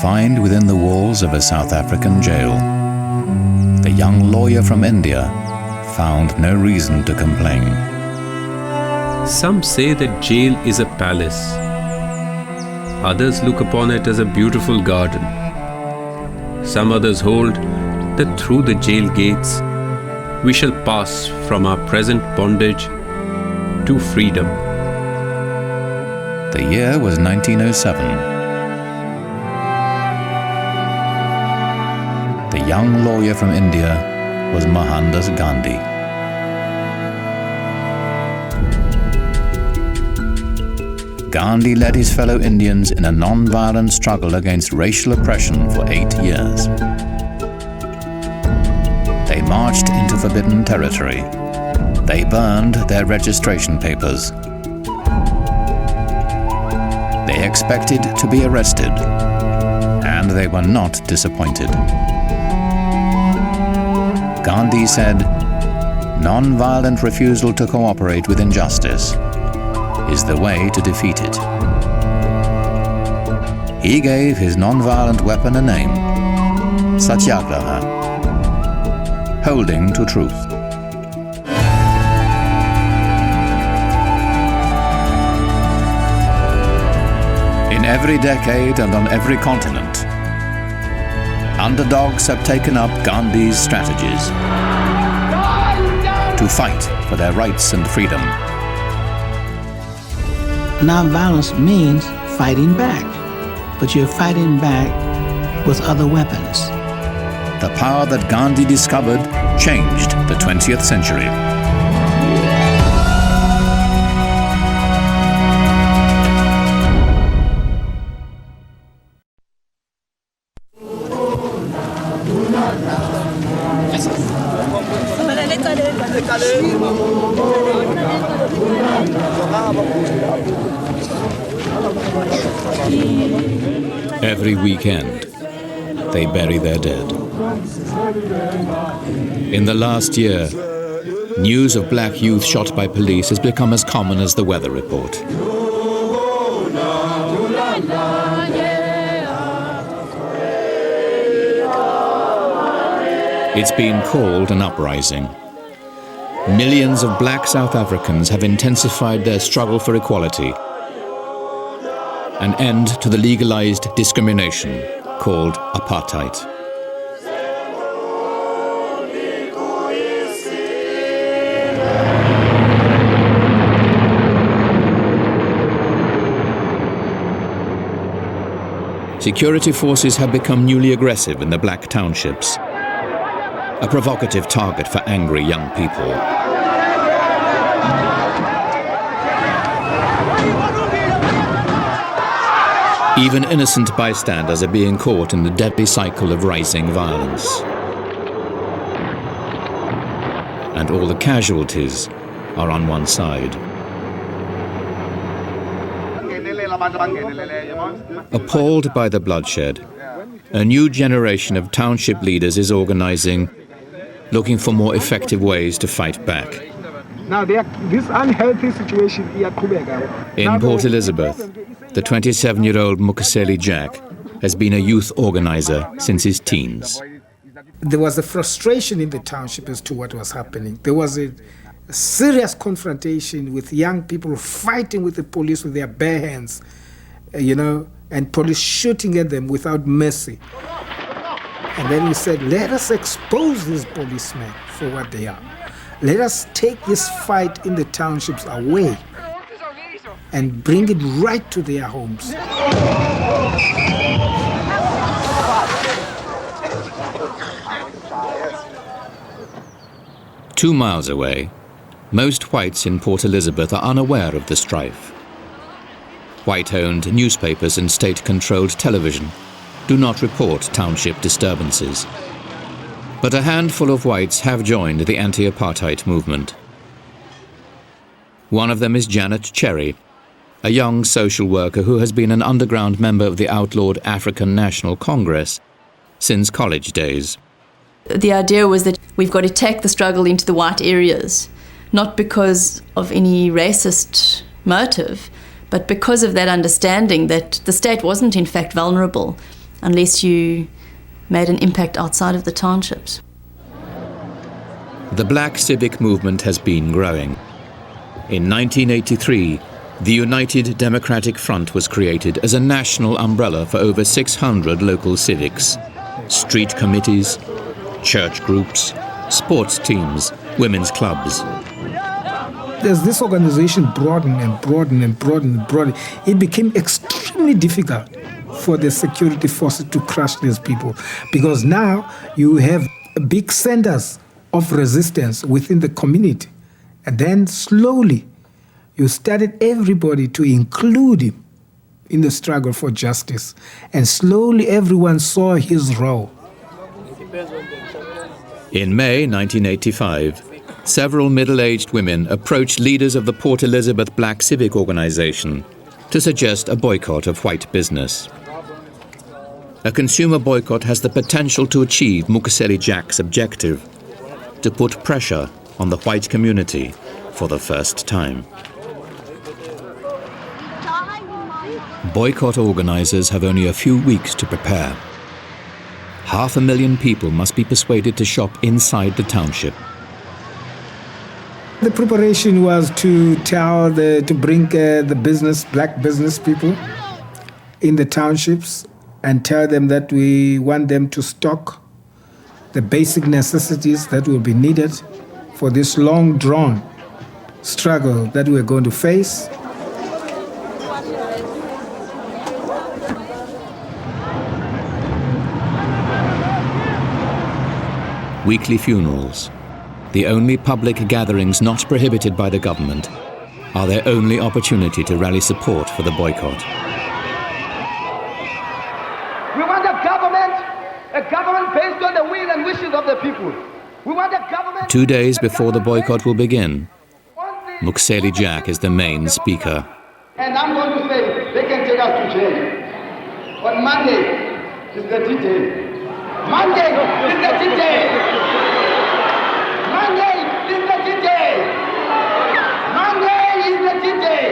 Confined within the walls of a South African jail, the young lawyer from India found no reason to complain. Some say that jail is a palace. Others look upon it as a beautiful garden. Some others hold that through the jail gates we shall pass from our present bondage to freedom. The year was 1907. The young lawyer from India was Mohandas Gandhi. Gandhi led his fellow Indians in a non-violent struggle against racial oppression for 8 years. They marched into forbidden territory. They burned their registration papers. They expected to be arrested, and they were not disappointed. Gandhi said, "Non-violent refusal to cooperate with injustice is the way to defeat it." He gave his non-violent weapon a name, Satyagraha, holding to truth. In every decade and on every continent, underdogs have taken up Gandhi's strategies to fight for their rights and freedom. Non-violence means fighting back, but you're fighting back with other weapons. The power that Gandhi discovered changed the 20th century. Every weekend, they bury their dead. In the last year, news of black youth shot by police has become as common as the weather report. It's been called an uprising. Millions of black South Africans have intensified their struggle for equality, an end to the legalized discrimination called apartheid. Security forces have become newly aggressive in the black townships, a provocative target for angry young people. Even innocent bystanders are being caught in the deadly cycle of rising violence. And all the casualties are on one side. Appalled by the bloodshed, a new generation of township leaders is organizing, looking for more effective ways to fight back. Now, this unhealthy situation in Port Elizabeth, the 27-year-old Mkhuseli Jack has been a youth organizer since his teens. There was a frustration in the township as to what was happening. There was a serious confrontation with young people fighting with the police with their bare hands, and police shooting at them without mercy. And then we said, let us expose these policemen for what they are. Let us take this fight in the townships away and bring it right to their homes. 2 miles away, most whites in Port Elizabeth are unaware of the strife. White-owned newspapers and state-controlled television do not report township disturbances. But a handful of whites have joined the anti-apartheid movement. One of them is Janet Cherry, a young social worker who has been an underground member of the outlawed African National Congress since college days. The idea was that we've got to take the struggle into the white areas, not because of any racist motive, but because of that understanding that the state wasn't in fact vulnerable unless you made an impact outside of the townships. The black civic movement has been growing. In 1983, the United Democratic Front was created as a national umbrella for over 600 local civics, street committees, church groups, sports teams, women's clubs. As this organization broadened and broadened and broadened and broadened, it became extremely difficult for the security forces to crush these people, because now you have big centers of resistance within the community. And then slowly you started everybody to include him in the struggle for justice. And slowly everyone saw his role. In May 1985, several middle-aged women approached leaders of the Port Elizabeth Black Civic Organization to suggest a boycott of white business. A consumer boycott has the potential to achieve Mkhuseli Jack's objective, to put pressure on the white community for the first time. Boycott organizers have only a few weeks to prepare. 500,000 people must be persuaded to shop inside the township. The preparation was to bring the black business people in the townships and tell them that we want them to stock the basic necessities that will be needed for this long-drawn struggle that we're going to face. Weekly funerals, the only public gatherings not prohibited by the government, are their only opportunity to rally support for the boycott. We want a government based on the will and wishes of the people. We want a government... 2 days before the boycott will begin, Mkhuseli Jack is the main speaker. And I'm going to say, they can take us to jail. On Monday is the D-Day. Monday is the D-Day. Monday is the D-Day. Monday is the D-Day.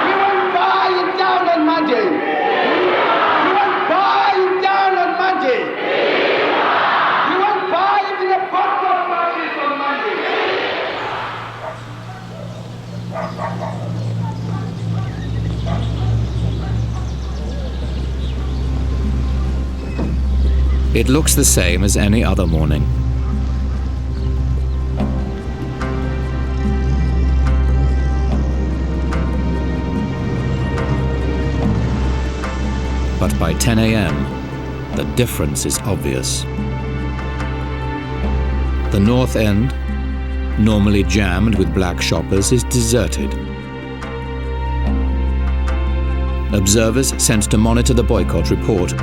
We will buy it down on Monday. We will buy it down on Monday. We will buy it in the box of marches on Monday. It looks the same as any other morning. But by 10 a.m., the difference is obvious. The north end, normally jammed with black shoppers, is deserted. Observers sent to monitor the boycott report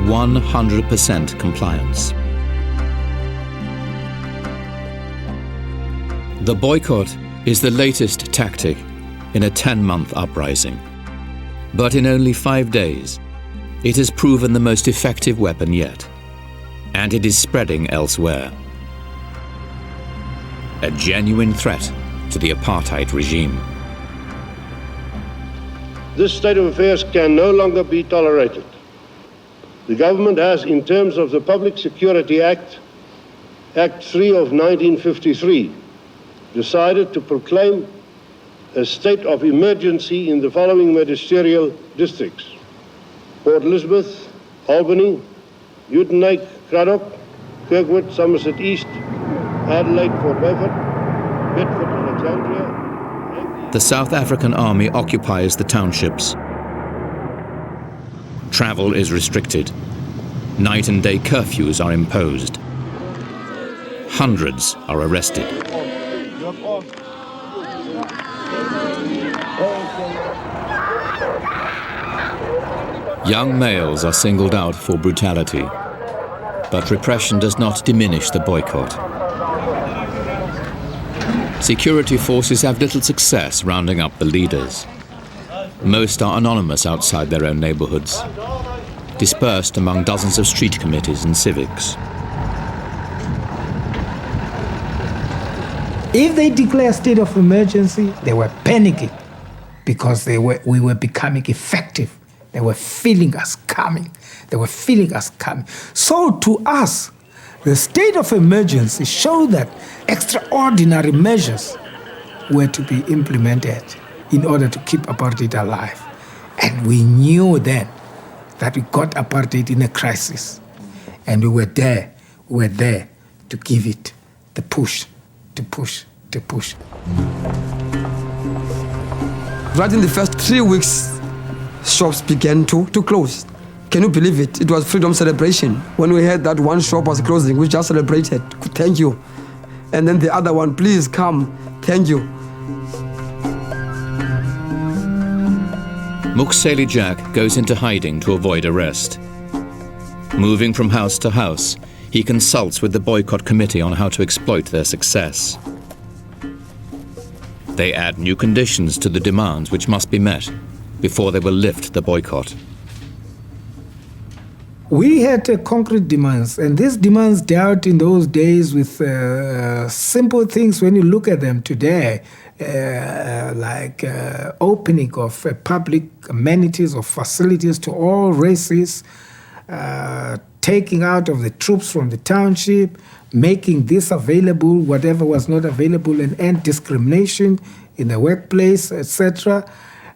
100% compliance. The boycott is the latest tactic in a 10-month uprising. But in only 5 days, it has proven the most effective weapon yet, and it is spreading elsewhere. A genuine threat to the apartheid regime. This state of affairs can no longer be tolerated. The government has, in terms of the Public Security Act, Act 3 of 1953, decided to proclaim a state of emergency in the following magisterial districts: Port Elizabeth, Albany, Uitenhage, Cradock, Kirkwood, Somerset East, Adelaide, Port Beaufort, Bedford, Alexandria. The South African Army occupies the townships. Travel is restricted. Night and day curfews are imposed. Hundreds are arrested. Young males are singled out for brutality, but repression does not diminish the boycott. Security forces have little success rounding up the leaders. Most are anonymous outside their own neighborhoods, dispersed among dozens of street committees and civics. If they declare a state of emergency, they were panicking because we were becoming effective. They were feeling us coming. They were feeling us coming. So to us, the state of emergency showed that extraordinary measures were to be implemented in order to keep apartheid alive. And we knew then that we got apartheid in a crisis. And we were there to give it the push, to push. Right in the first 3 weeks, shops began to close. Can you believe it? It was freedom celebration. When we heard that one shop was closing, we just celebrated. Thank you. And then the other one, please come. Thank you. Mkhuseli Jack goes into hiding to avoid arrest. Moving from house to house, he consults with the Boycott Committee on how to exploit their success. They add new conditions to the demands which must be met before they will lift the boycott. We had concrete demands, and these demands dealt in those days with simple things when you look at them today, like opening of public amenities or facilities to all races, taking out of the troops from the township, making this available, whatever was not available, and end discrimination in the workplace, etc.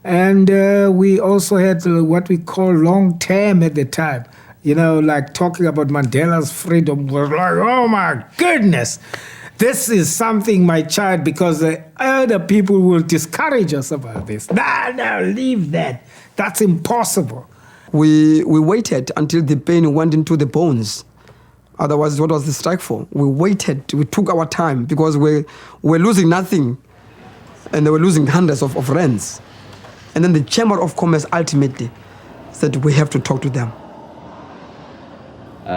And we also had what we call long term at the time. You know, like talking about Mandela's freedom was like, oh my goodness, this is something, my child, because other people will discourage us about this. No, leave that. That's impossible. We waited until the pain went into the bones. Otherwise, what was the strike for? We waited, we took our time because we're losing nothing and they were losing hundreds of rands. And then the Chamber of Commerce ultimately said we have to talk to them.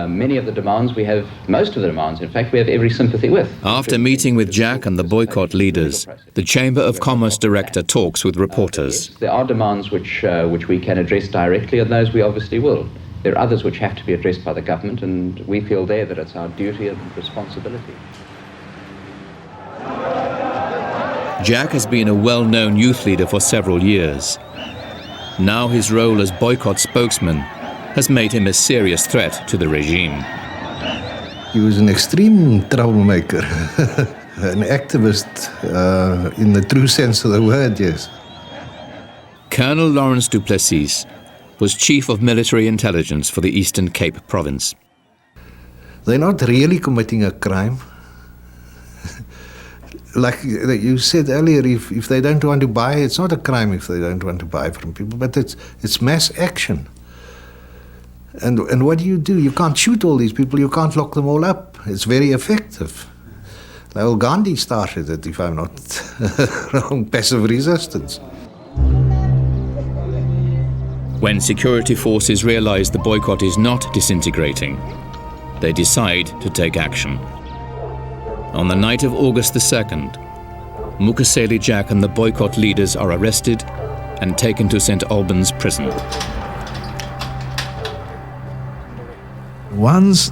Many of the demands we have, most of the demands, in fact, we have every sympathy with. After meeting with Jack and the boycott leaders, the Chamber of Commerce director talks with reporters. Yes, there are demands which we can address directly, and those we obviously will. There are others which have to be addressed by the government, and we feel there that it's our duty and responsibility. Jack has been a well-known youth leader for several years. Now his role as boycott spokesman has made him a serious threat to the regime. He was an extreme troublemaker, an activist in the true sense of the word, yes. Colonel Lawrence du Plessis was Chief of Military Intelligence for the Eastern Cape Province. They're not really committing a crime. Like you said earlier, if they don't want to buy, it's not a crime if they don't want to buy from people, but it's mass action. And what do? You can't shoot all these people, you can't lock them all up. It's very effective. Well, Gandhi started it, if I'm not wrong, passive resistance. When security forces realize the boycott is not disintegrating, they decide to take action. On the night of August the 2nd, Mkhuseli Jack and the boycott leaders are arrested and taken to St. Albans prison. Once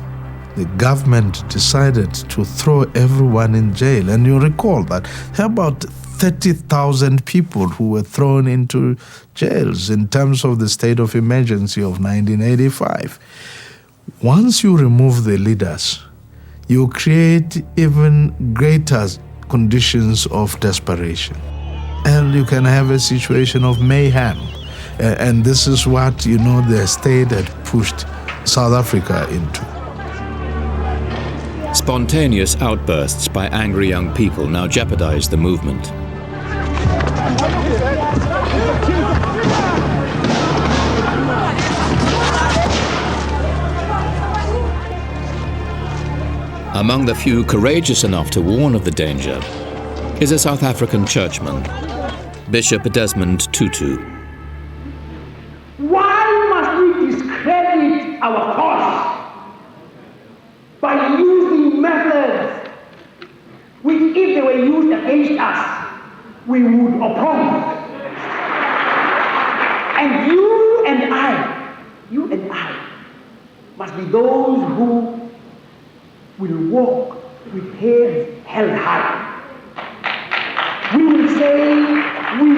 the government decided to throw everyone in jail, and you recall that there are about 30,000 people who were thrown into jails in terms of the state of emergency of 1985. Once you remove the leaders, you create even greater conditions of desperation. And you can have a situation of mayhem. And this is what, the state had pushed South Africa into. Spontaneous outbursts by angry young people now jeopardize the movement. Among the few courageous enough to warn of the danger is a South African churchman, Bishop Desmond Tutu. Why must we discredit our cause by using methods which, if they were used against us, we would oppose? And you and I must be those who will walk with heads held high. We will say we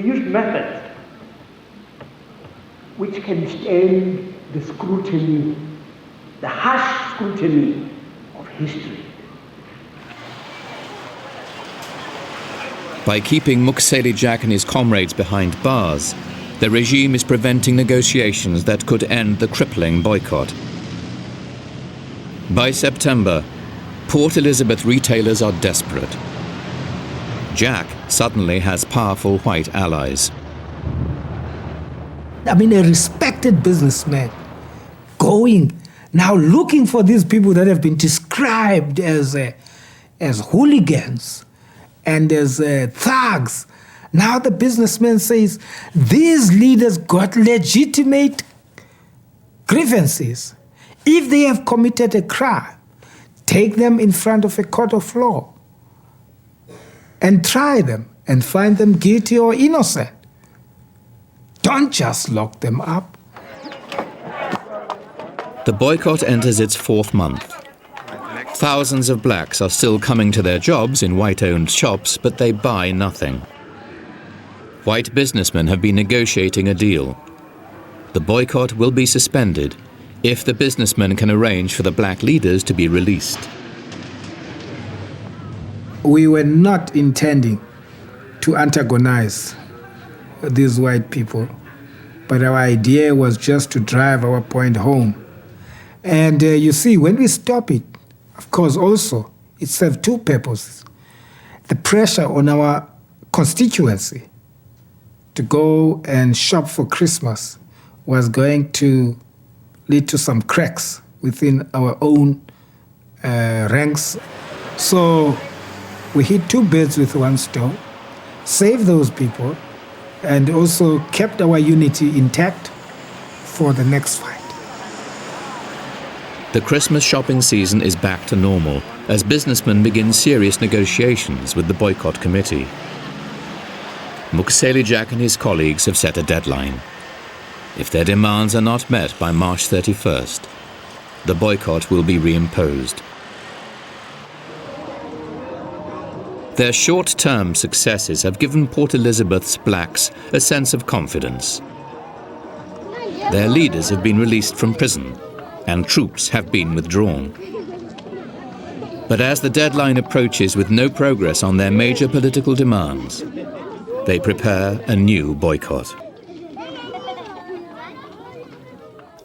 used methods which can stand the scrutiny, the harsh scrutiny of history. By keeping Mkhuseli Jack and his comrades behind bars, the regime is preventing negotiations that could end the crippling boycott. By September, Port Elizabeth retailers are desperate. Jack suddenly has powerful white allies. I mean, a respected businessman going now looking for these people that have been described as hooligans and as thugs. Now the businessman says these leaders got legitimate grievances. If they have committed a crime, take them in front of a court of law and try them and find them guilty or innocent. Don't just lock them up. The boycott enters its fourth month. Thousands of blacks are still coming to their jobs in white-owned shops, but they buy nothing. White businessmen have been negotiating a deal. The boycott will be suspended if the businessmen can arrange for the black leaders to be released. We were not intending to antagonize these white people, but our idea was just to drive our point home. And you see, when we stop it, of course, also, it served two purposes. The pressure on our constituency to go and shop for Christmas was going to lead to some cracks within our own ranks. So we hit two birds with one stone, saved those people, and also kept our unity intact for the next fight. The Christmas shopping season is back to normal as businessmen begin serious negotiations with the boycott committee. Mkhuseli Jack and his colleagues have set a deadline. If their demands are not met by March 31st, the boycott will be reimposed. Their short-term successes have given Port Elizabeth's blacks a sense of confidence. Their leaders have been released from prison, and troops have been withdrawn. But as the deadline approaches with no progress on their major political demands, they prepare a new boycott.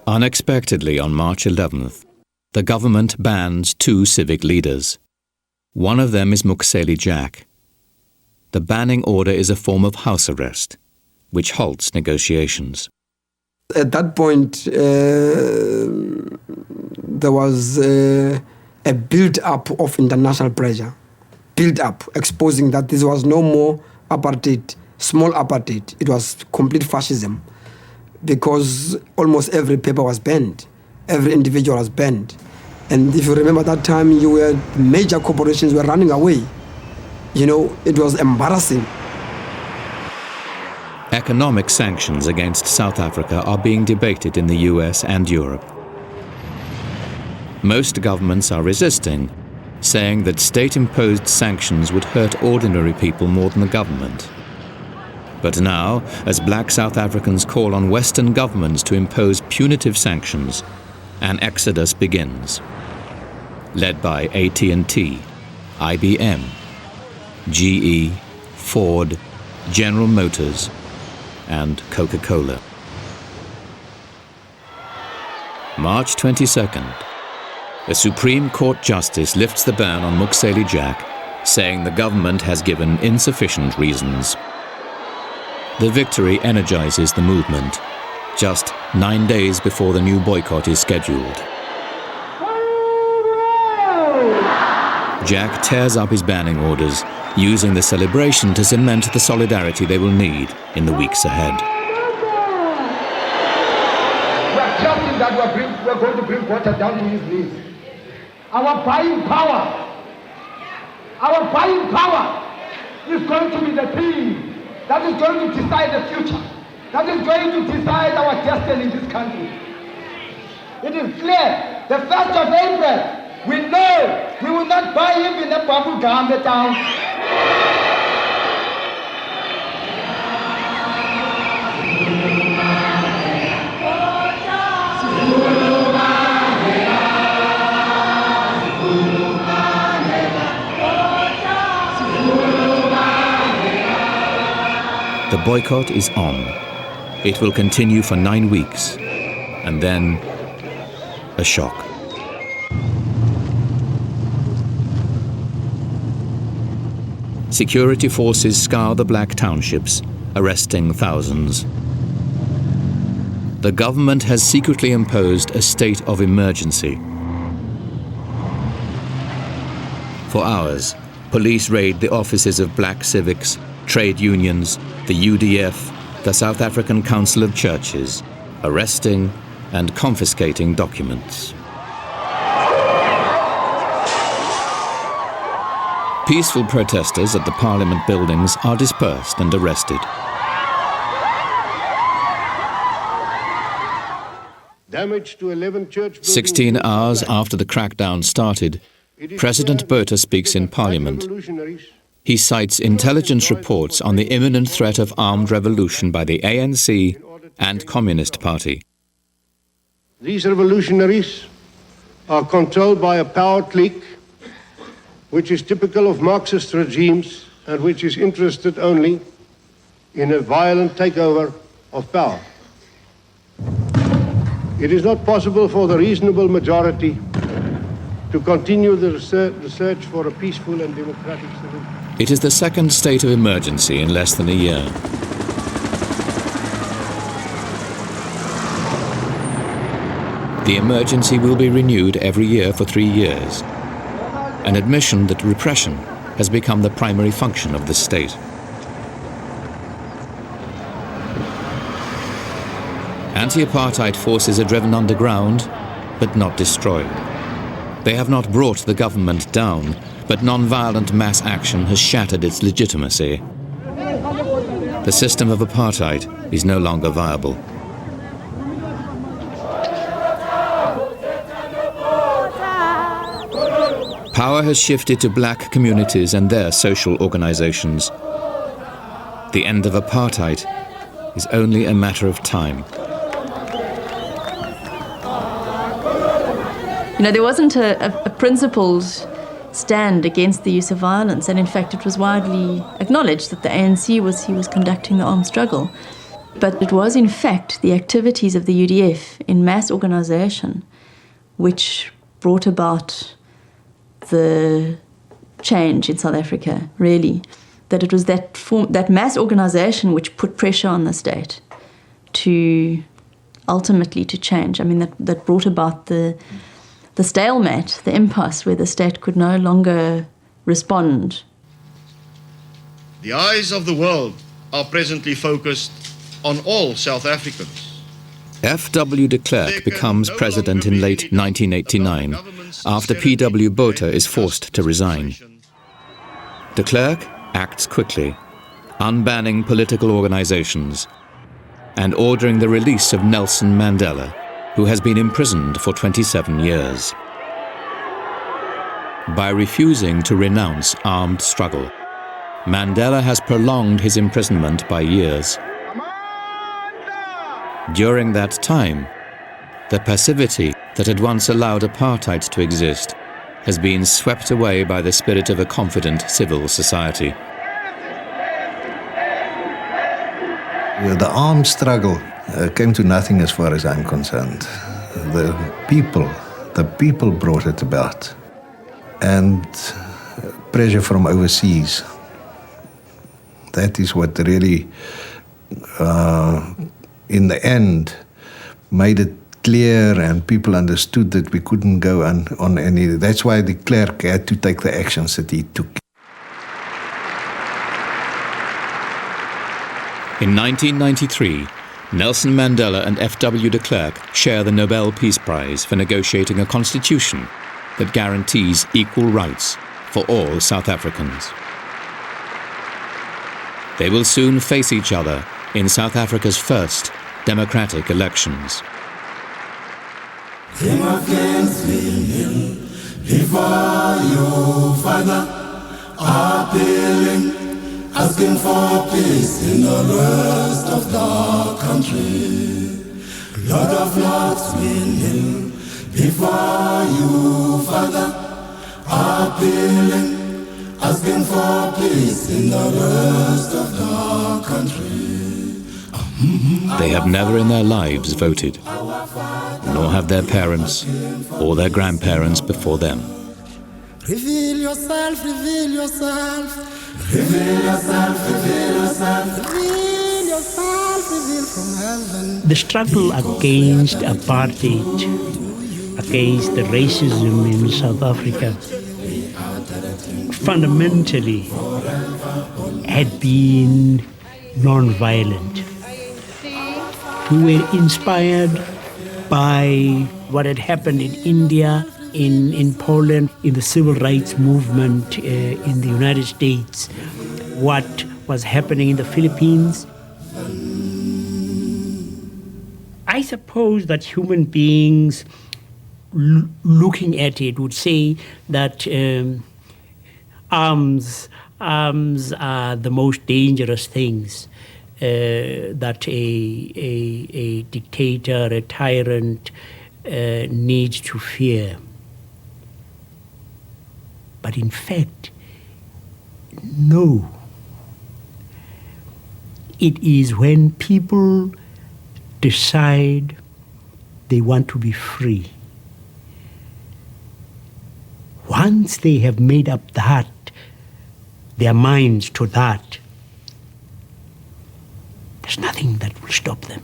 Unexpectedly, on March 11th, the government bans two civic leaders. One of them is Mkhuseli Jack. The banning order is a form of house arrest, which halts negotiations. At that point, there was a build-up of international pressure, build-up, exposing that this was no more apartheid, small apartheid. It was complete fascism, because almost every paper was banned, every individual was banned. And if you remember that time, major corporations were running away. You know, it was embarrassing. Economic sanctions against South Africa are being debated in the US and Europe. Most governments are resisting, saying that state-imposed sanctions would hurt ordinary people more than the government. But now, as black South Africans call on Western governments to impose punitive sanctions, an exodus begins. Led by AT&T, IBM, GE, Ford, General Motors, and Coca-Cola. March 22nd, a Supreme Court justice lifts the ban on Mkhuseli Jack, saying the government has given insufficient reasons. The victory energizes the movement, just 9 days before the new boycott is scheduled. Jack tears up his banning orders, using the celebration to cement the solidarity they will need in the weeks ahead. We are trusting that we're going to bring water down to his knees. Our buying power is going to be the thing that is going to decide the future, that is going to decide our destiny in this country. It is clear, the 1st of April, we know we will not buy him in a bubble gum town. The boycott is on. It will continue for 9 weeks, and then a shock. Security forces scour the black townships, arresting thousands. The government has secretly imposed a state of emergency. For hours, police raid the offices of black civics, trade unions, the UDF, the South African Council of Churches, arresting and confiscating documents. Peaceful protesters at the parliament buildings are dispersed and arrested. Damage to 11 church buildings. 16 hours after the crackdown started, President Botha speaks in parliament. He cites intelligence reports on the imminent threat of armed revolution by the ANC and Communist Party. These revolutionaries are controlled by a power clique which is typical of Marxist regimes and which is interested only in a violent takeover of power. It is not possible for the reasonable majority to continue the search for a peaceful and democratic solution. It is the second state of emergency in less than a year. The emergency will be renewed every year for 3 years, an admission that repression has become the primary function of the state. Anti-apartheid forces are driven underground, but not destroyed. They have not brought the government down, but non-violent mass action has shattered its legitimacy. The system of apartheid is no longer viable. Power has shifted to black communities and their social organizations. The end of apartheid is only a matter of time. You know, there wasn't a principled stand against the use of violence, and in fact it was widely acknowledged that the ANC was conducting the armed struggle. But it was in fact the activities of the UDF in mass organization which brought about the change in South Africa, really. That it was that mass organization which put pressure on the state to ultimately to change. I mean, that brought about the stalemate, the impasse where the state could no longer respond. The eyes of the world are presently focused on all South Africans. F.W. de Klerk becomes president in late 1989 after P.W. Botha is forced to resign. De Klerk acts quickly, unbanning political organizations and ordering the release of Nelson Mandela, who has been imprisoned for 27 years. By refusing to renounce armed struggle, Mandela has prolonged his imprisonment by years. During that time, the passivity that had once allowed apartheid to exist has been swept away by the spirit of a confident civil society. The armed struggle came to nothing as far as I'm concerned. The people brought it about. And pressure from overseas. That is what really, in the end, made it clear and people understood that we couldn't go on any. That's why de Klerk had to take the actions that he took. In 1993, Nelson Mandela and F.W. de Klerk share the Nobel Peace Prize for negotiating a constitution that guarantees equal rights for all South Africans. They will soon face each other in South Africa's first democratic elections. King of Kings, we kneel before you, Father, appealing, asking for peace in the rest of the country. Lord of Lords, we kneel before you, Father, appealing, asking for peace in the rest of the country. They have never in their lives voted, nor have their parents or their grandparents before them. Reveal yourself, reveal yourself. Reveal yourself, reveal yourself. Reveal yourself, reveal from heaven. The struggle against apartheid, against the racism in South Africa, fundamentally had been non-violent. We were inspired by what had happened in India, in Poland, in the civil rights movement in the United States, what was happening in the Philippines. I suppose that human beings looking at it would say that arms are the most dangerous things that a dictator, a tyrant needs to fear. But in fact, no. It is when people decide they want to be free. Once they have made up their minds to that, there's nothing that will stop them.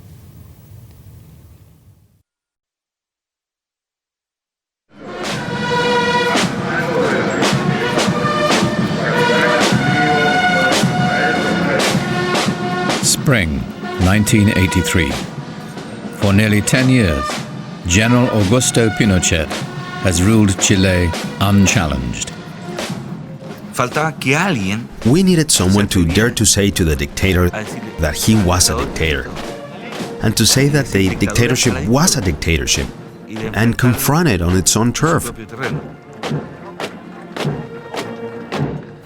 Spring 1983. For nearly 10 years, General Augusto Pinochet has ruled Chile unchallenged. We needed someone to dare to say to the dictator that he was a dictator, and to say that the dictatorship was a dictatorship, and confront it on its own turf.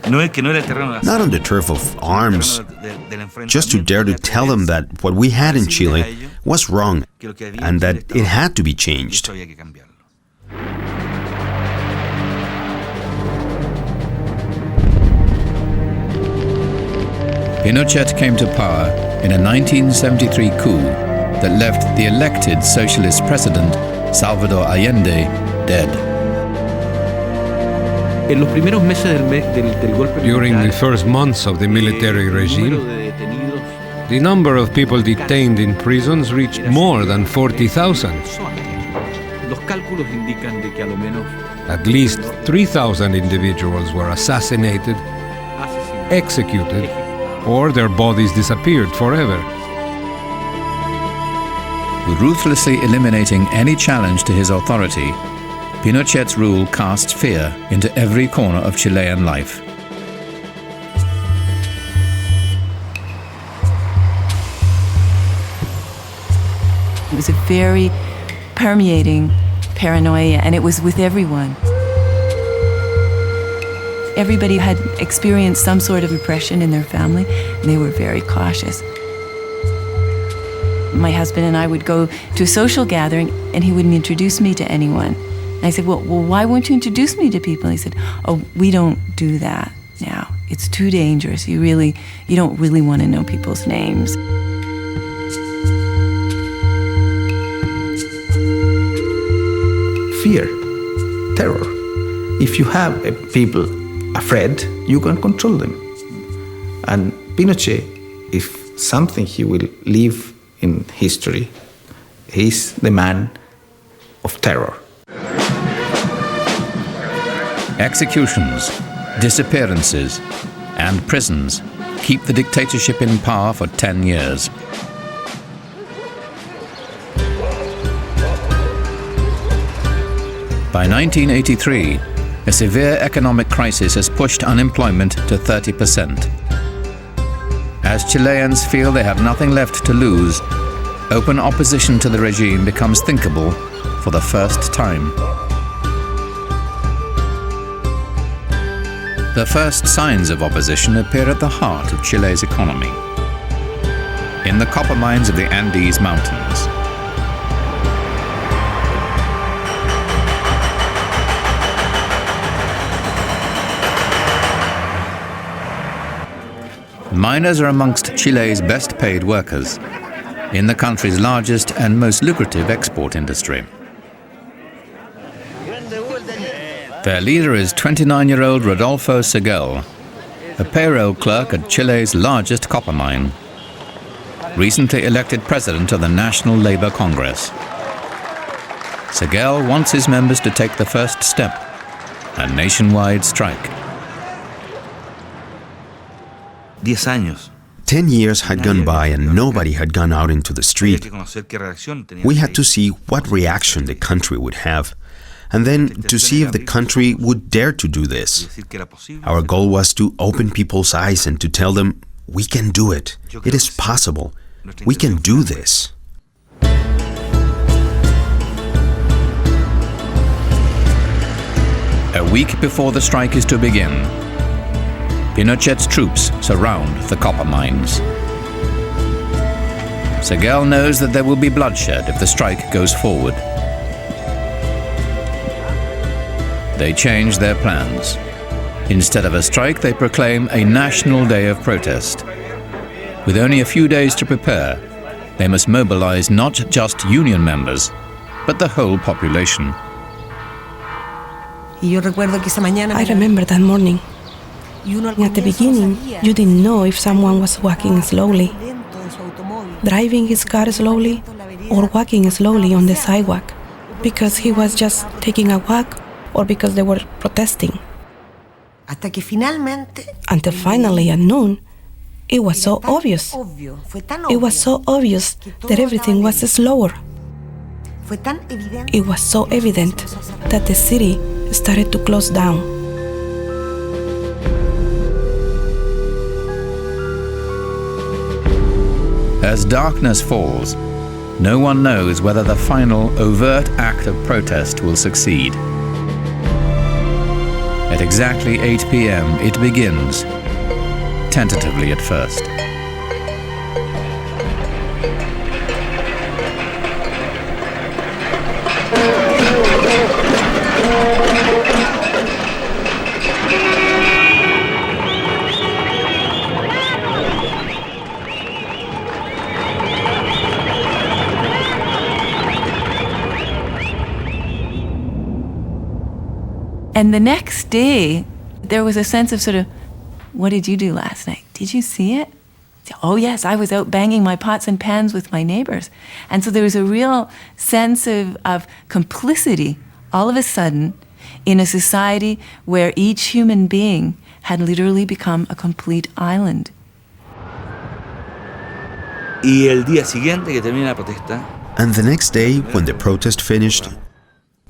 Not on the turf of arms, just to dare to tell them that what we had in Chile was wrong, and that it had to be changed. Pinochet came to power in a 1973 coup that left the elected socialist president, Salvador Allende, dead. During the first months of the military regime, the number of people detained in prisons reached more than 40,000. At least 3,000 individuals were assassinated, executed, or their bodies disappeared forever. Ruthlessly eliminating any challenge to his authority, Pinochet's rule cast fear into every corner of Chilean life. It was a very permeating paranoia, and it was with everyone. Everybody had experienced some sort of repression in their family, and they were very cautious. My husband and I would go to a social gathering, and he wouldn't introduce me to anyone. And I said, well, why won't you introduce me to people? And he said, oh, we don't do that now. It's too dangerous. You don't really want to know people's names. Fear, terror. If you have people afraid, you can control them. And Pinochet, if something he will leave in history, he's the man of terror. Executions, disappearances, and prisons keep the dictatorship in power for 10 years. By 1983, a severe economic crisis has pushed unemployment to 30%. As Chileans feel they have nothing left to lose, open opposition to the regime becomes thinkable for the first time. The first signs of opposition appear at the heart of Chile's economy, in the copper mines of the Andes Mountains. Miners are amongst Chile's best paid workers in the country's largest and most lucrative export industry. Their leader is 29-year-old Rodolfo Seguel, a payroll clerk at Chile's largest copper mine, recently elected president of the National Labor Congress. Seguel wants his members to take the first step, a nationwide strike. 10 years had gone by and nobody had gone out into the street. We had to see what reaction the country would have, and then to see if the country would dare to do this. Our goal was to open people's eyes and to tell them, we can do it. It is possible. We can do this. A week before the strike is to begin, Pinochet's troops surround the copper mines. Seguel knows that there will be bloodshed if the strike goes forward. They change their plans. Instead of a strike, they proclaim a national day of protest. With only a few days to prepare, they must mobilize not just union members, but the whole population. I remember that morning. At the beginning, you didn't know if someone was walking slowly, driving his car slowly, or walking slowly on the sidewalk, because he was just taking a walk or because they were protesting. Until finally at noon, it was so obvious. It was so obvious that everything was slower. It was so evident that the city started to close down. As darkness falls, no one knows whether the final overt act of protest will succeed. At exactly 8 p.m. it begins, tentatively at first. And the next day, there was a sense of sort of, what did you do last night? Did you see it? Oh yes, I was out banging my pots and pans with my neighbors. And so there was a real sense of complicity all of a sudden in a society where each human being had literally become a complete island. And the next day, when the protest finished,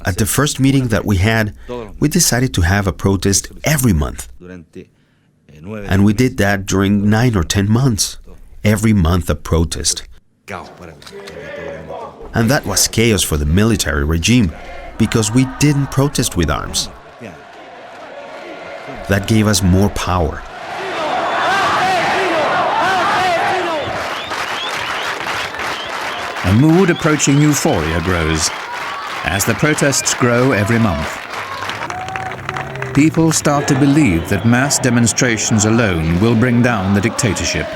at the first meeting that we had, we decided to have a protest every month. And we did that during 9 or 10 months. Every month a protest. And that was chaos for the military regime, because we didn't protest with arms. That gave us more power. A mood approaching euphoria grows as the protests grow every month. People start to believe that mass demonstrations alone will bring down the dictatorship.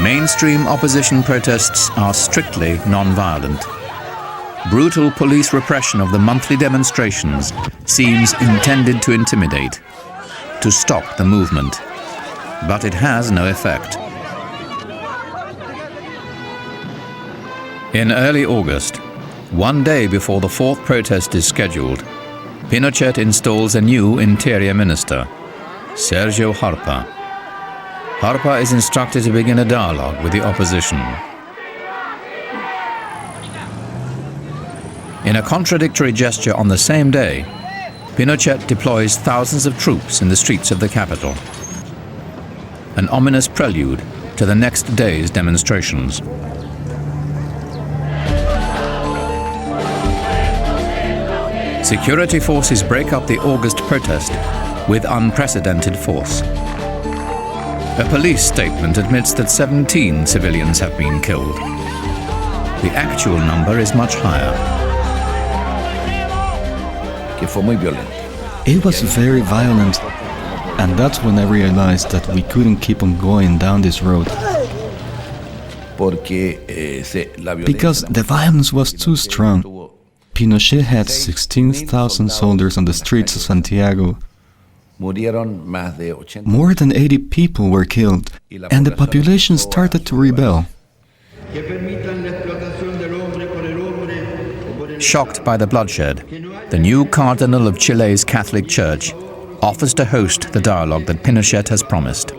Mainstream opposition protests are strictly non-violent. Brutal police repression of the monthly demonstrations seems intended to intimidate, to stop the movement, but it has no effect. In early August, one day before the fourth protest is scheduled, Pinochet installs a new interior minister, Sergio Harpa. Harpa is instructed to begin a dialogue with the opposition. In a contradictory gesture on the same day, Pinochet deploys thousands of troops in the streets of the capital, an ominous prelude to the next day's demonstrations. Security forces break up the August protest with unprecedented force. A police statement admits that 17 civilians have been killed. The actual number is much higher. It was very violent, and that's when I realized that we couldn't keep on going down this road. Because the violence was too strong. Pinochet had 16,000 soldiers on the streets of Santiago. More than 80 people were killed, and the population started to rebel. Shocked by the bloodshed, the new Cardinal of Chile's Catholic Church offers to host the dialogue that Pinochet has promised.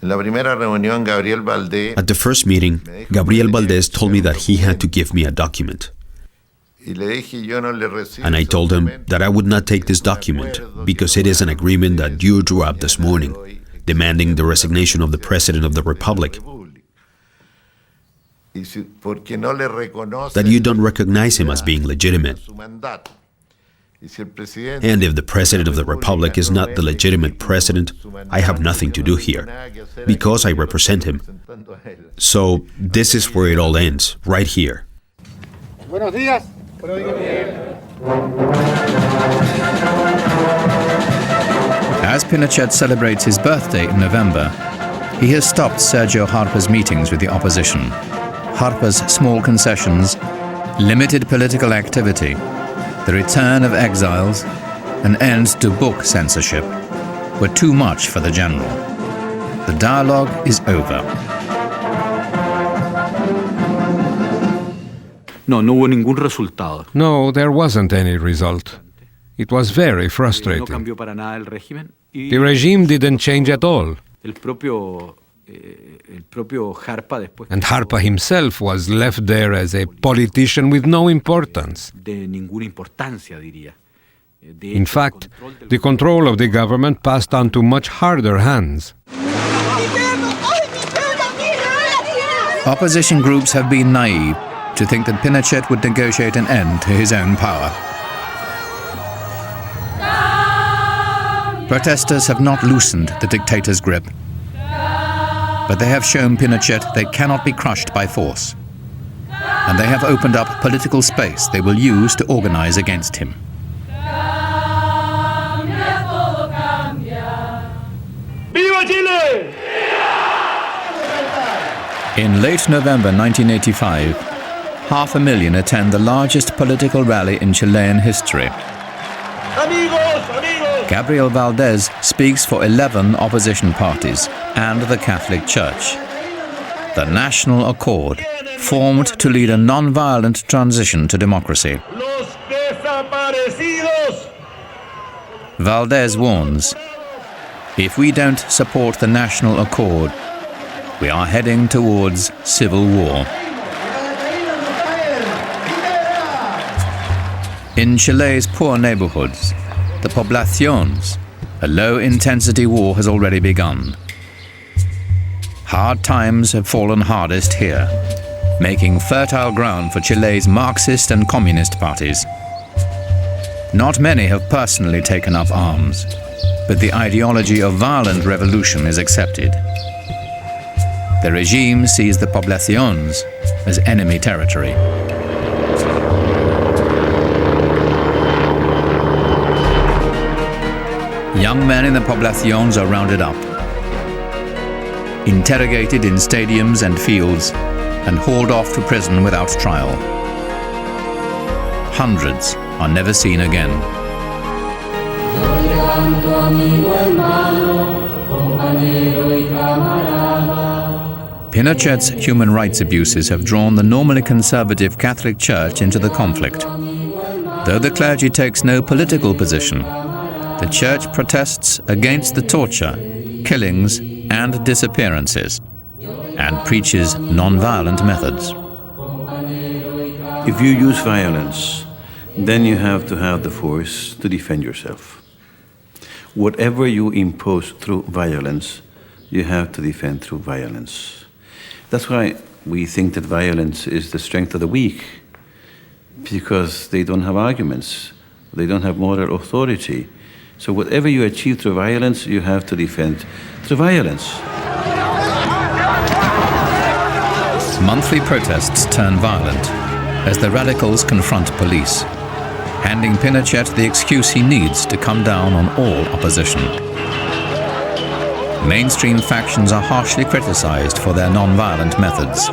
At the first meeting, Gabriel Valdez told me that he had to give me a document. And I told him that I would not take this document because it is an agreement that you drew up this morning, demanding the resignation of the President of the Republic. That you don't recognize him as being legitimate. And if the President of the Republic is not the legitimate president, I have nothing to do here, because I represent him. So this is where it all ends, right here. Buenos días. As Pinochet celebrates his birthday in November, he has stopped Sergio Harper's meetings with the opposition. Harper's small concessions, limited political activity, the return of exiles, an end to book censorship were too much for the general. The dialogue is over. No there wasn't any result. It was very frustrating. The regime didn't change at all. And Harpa himself was left there as a politician with no importance. In fact, the control of the government passed on to much harder hands. Opposition groups have been naive to think that Pinochet would negotiate an end to his own power. Protesters have not loosened the dictator's grip, but they have shown Pinochet they cannot be crushed by force, and they have opened up political space they will use to organize against him. Viva Chile! In late November 1985, 500,000 attend the largest political rally in Chilean history. Gabriel Valdez speaks for 11 opposition parties and the Catholic Church. The National Accord, formed to lead a non-violent transition to democracy. Valdez warns, if we don't support the National Accord, we are heading towards civil war. In Chile's poor neighborhoods, the poblaciones, a low-intensity war has already begun. Hard times have fallen hardest here, making fertile ground for Chile's Marxist and Communist parties. Not many have personally taken up arms, but the ideology of violent revolution is accepted. The regime sees the poblaciones as enemy territory. Young men in the poblaciones are rounded up, interrogated in stadiums and fields, and hauled off to prison without trial. Hundreds are never seen again. Pinochet's human rights abuses have drawn the normally conservative Catholic Church into the conflict. Though the clergy takes no political position, the Church protests against the torture, killings, and disappearances, and preaches non-violent methods. If you use violence, then you have to have the force to defend yourself. Whatever you impose through violence, you have to defend through violence. That's why we think that violence is the strength of the weak, because they don't have arguments. They don't have moral authority. So whatever you achieve through violence, you have to defend through violence. Monthly protests turn violent as the radicals confront police, handing Pinochet the excuse he needs to come down on all opposition. Mainstream factions are harshly criticized for their non-violent methods.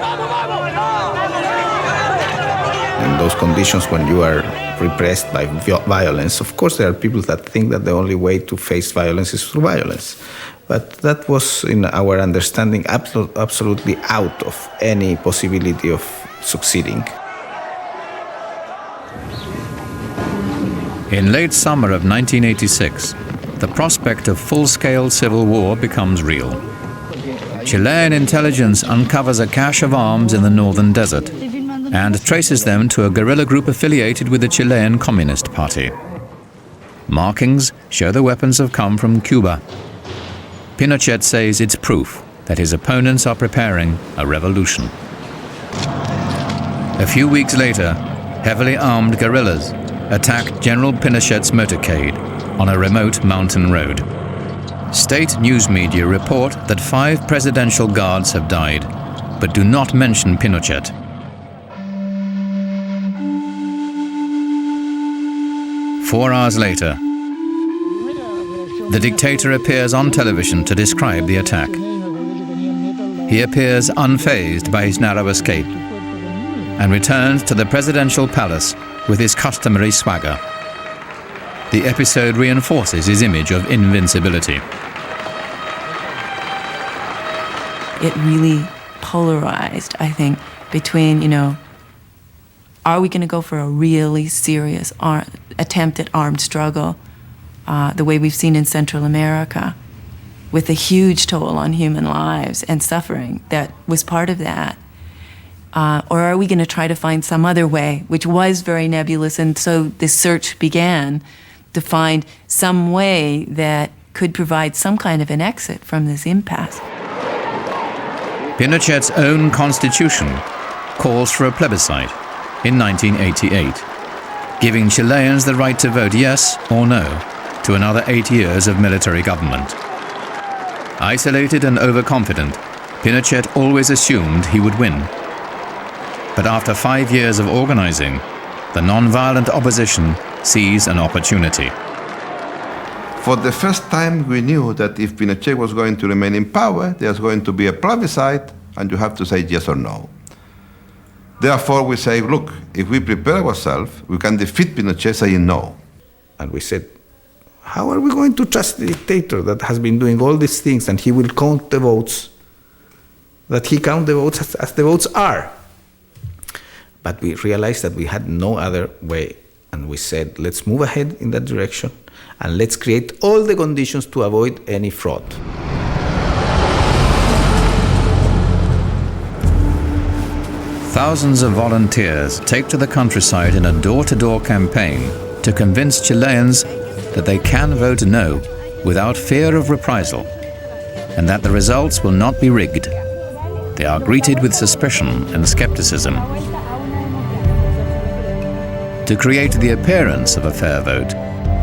In those conditions, when you are repressed by violence, of course there are people that think that the only way to face violence is through violence. But that was, in our understanding, absolutely out of any possibility of succeeding. In late summer of 1986, the prospect of full-scale civil war becomes real. Chilean intelligence uncovers a cache of arms in the northern desert and traces them to a guerrilla group affiliated with the Chilean Communist Party. Markings show the weapons have come from Cuba. Pinochet says it's proof that his opponents are preparing a revolution. A few weeks later, heavily armed guerrillas attacked General Pinochet's motorcade on a remote mountain road. State news media report that 5 presidential guards have died, but do not mention Pinochet. Four hours later, the dictator appears on television to describe the attack. He appears unfazed by his narrow escape and returns to the presidential palace with his customary swagger. The episode reinforces his image of invincibility. It really polarized, I think, between, are we going to go for a really serious attempt at armed struggle, the way we've seen in Central America, with a huge toll on human lives and suffering that was part of that? Or are we going to try to find some other way, which was very nebulous, and so this search began to find some way that could provide some kind of an exit from this impasse. Pinochet's own constitution calls for a plebiscite in 1988, giving Chileans the right to vote yes or no to another 8 years of military government. Isolated and overconfident, Pinochet always assumed he would win. But after 5 years of organizing, the non-violent opposition sees an opportunity. For the first time, we knew that if Pinochet was going to remain in power, there's going to be a plebiscite, and you have to say yes or no. Therefore, we say, look, if we prepare ourselves, we can defeat Pinochet saying no. And we said, how are we going to trust the dictator that has been doing all these things, and he will count the votes, that he count the votes as the votes are? But we realized that we had no other way, and we said, let's move ahead in that direction, and let's create all the conditions to avoid any fraud. Thousands of volunteers take to the countryside in a door-to-door campaign to convince Chileans that they can vote no without fear of reprisal, and that the results will not be rigged. They are greeted with suspicion and skepticism. To create the appearance of a fair vote,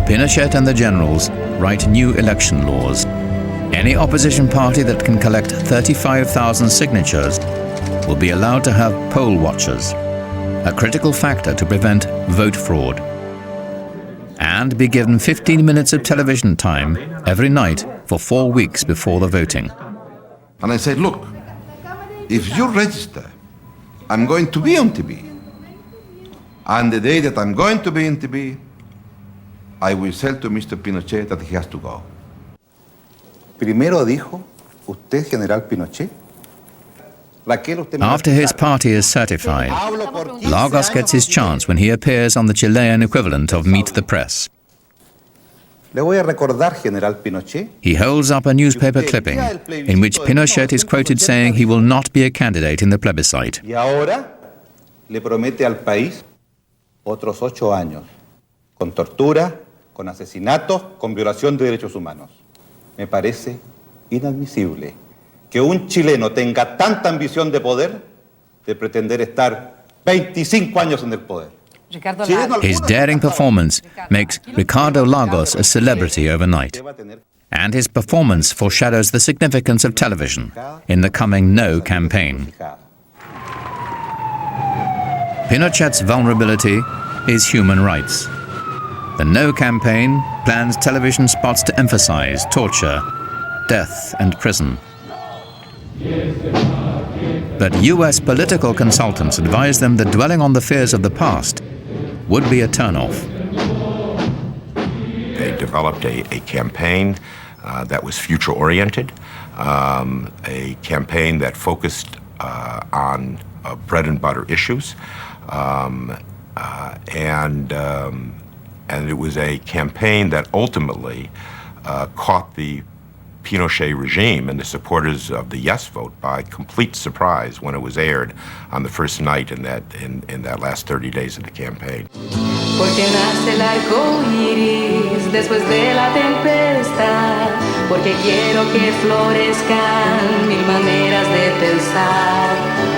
Pinochet and the generals write new election laws. Any opposition party that can collect 35,000 signatures will be allowed to have poll watchers, a critical factor to prevent vote fraud, and be given 15 minutes of television time every night for 4 weeks before the voting. And I said, look, if you register, I'm going to be on TV. And the day that I'm going to be in TV, I will say to Mr. Pinochet that he has to go. Primero dijo usted, General Pinochet. After his party is certified, Lagos gets his chance when he appears on the Chilean equivalent of Meet the Press. Le voy a recordar, General Pinochet. He holds up a newspaper clipping in which Pinochet is quoted saying he will not be a candidate in the plebiscite. Y ahora le promete al país otros 8 años, con tortura, con asesinatos, con violación de derechos humanos. Me parece inadmisible que un chileno tenga tanta ambición de poder, de pretender estar 25 años en el poder. His daring performance makes Ricardo Lagos a celebrity overnight. And his performance foreshadows the significance of television in the coming No campaign. Pinochet's vulnerability is human rights. The No campaign plans television spots to emphasize torture, death, and prison. But US political consultants advise them that dwelling on the fears of the past would be a turnoff. They developed a campaign that was future-oriented, a campaign that focused on bread and butter issues, and it was a campaign that ultimately caught the Pinochet regime and the supporters of the yes vote by complete surprise when it was aired on the first night in that last 30 days of the campaign. Porque nace el arco iris después de la tempestad, porque quiero que florezcan mil maneras de pensar,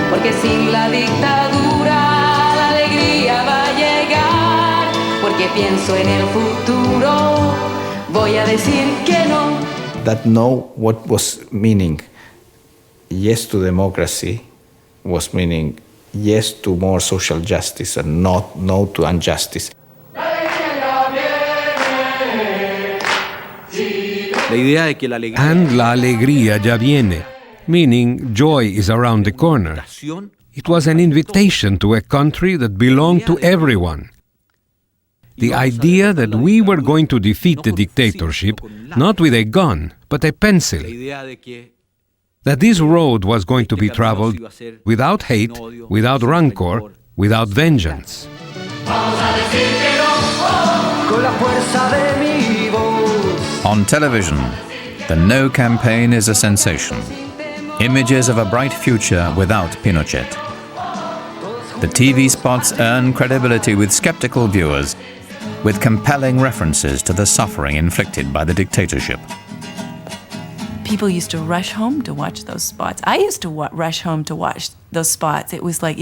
porque sin la dictadura la alegría va a llegar, porque pienso en el futuro, voy a decir que no. That no, what was meaning yes to democracy was meaning yes to more social justice and not no to injustice. And la alegría ya viene, meaning joy is around the corner. It was an invitation to a country that belonged to everyone. The idea that we were going to defeat the dictatorship, not with a gun, but a pencil. That this road was going to be traveled without hate, without rancor, without vengeance. On television, the No campaign is a sensation. Images of a bright future without Pinochet. The TV spots earn credibility with skeptical viewers, with compelling references to the suffering inflicted by the dictatorship. People used to rush home to watch those spots. I used to rush home to watch those spots. It was like,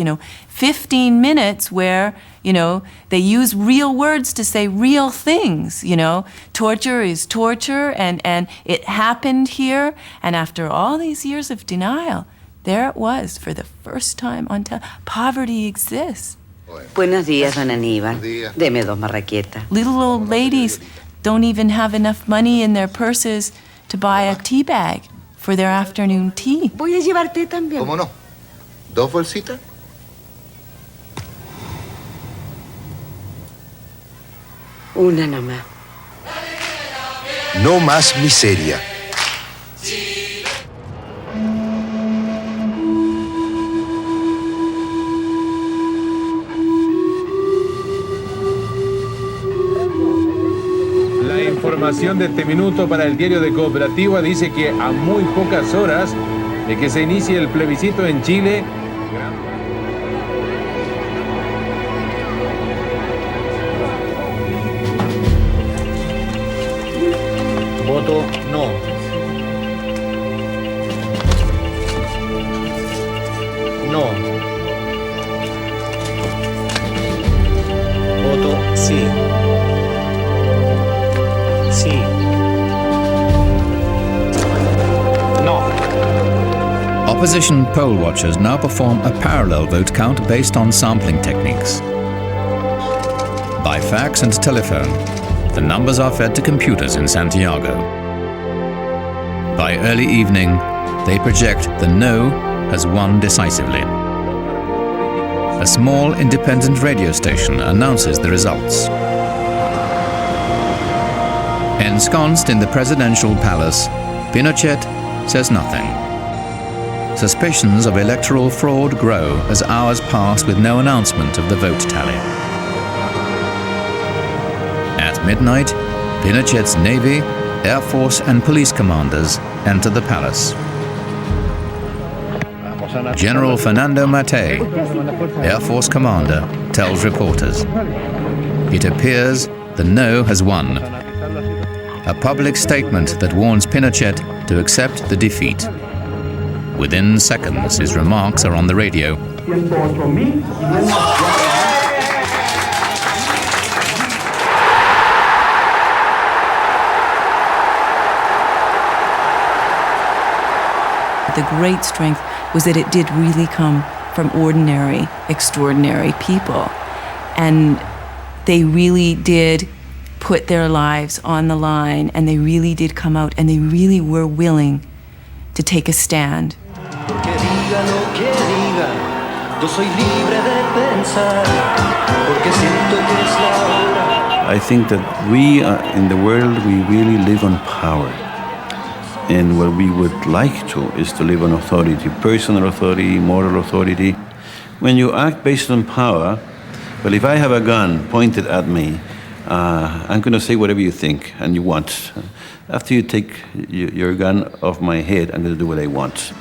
15 minutes where, they use real words to say real things, Torture is torture, and it happened here. And after all these years of denial, there it was for the first time on television. Poverty exists. Buenos días, don Aníbal. Deme 2 marraquetas. Little old ladies don't even have enough money in their purses to buy a tea bag for their afternoon tea. Voy a llevar té también. ¿Cómo no? 2 bolsitas. Una nomás. No más miseria. La información de este minuto para el diario de Cooperativa dice que a muy pocas horas de que se inicie el plebiscito en Chile, Voto no. No. Voto sí. Sí. No. Opposition poll watchers now perform a parallel vote count based on sampling techniques. By fax and telephone, the numbers are fed to computers in Santiago. By early evening, they project the No has won decisively. A small independent radio station announces the results. Ensconced in the presidential palace, Pinochet says nothing. Suspicions of electoral fraud grow as hours pass with no announcement of the vote tally. At midnight, Pinochet's Navy, Air Force and police commanders enter the palace. General Fernando Matei, Air Force commander, tells reporters, it appears the No has won. A public statement that warns Pinochet to accept the defeat. Within seconds, his remarks are on the radio. the great strength was that it did really come from ordinary, extraordinary people. And they really did put their lives on the line, and they really did come out, and they really were willing to take a stand. I think that we in the world, we really live on power. And what we would like to is to live on authority, personal authority, moral authority. When you act based on power, well, if I have a gun pointed at me, I'm going to say whatever you think and you want. After you take your gun off my head, I'm going to do what I want.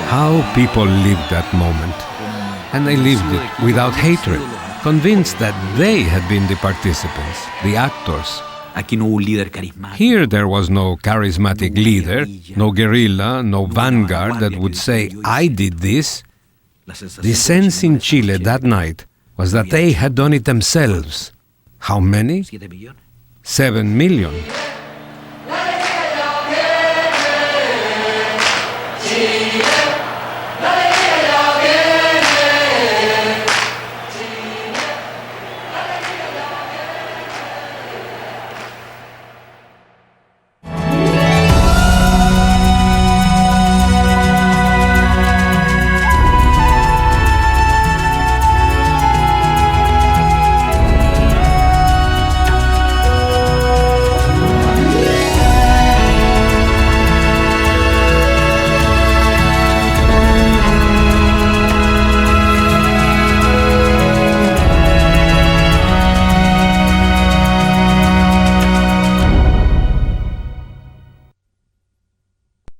How people lived that moment. And they lived it without hatred, convinced that they had been the participants, the actors. Here there was no charismatic leader, no guerrilla, no vanguard that would say, I did this. The sense in Chile that night was that they had done it themselves. How many? 7 million.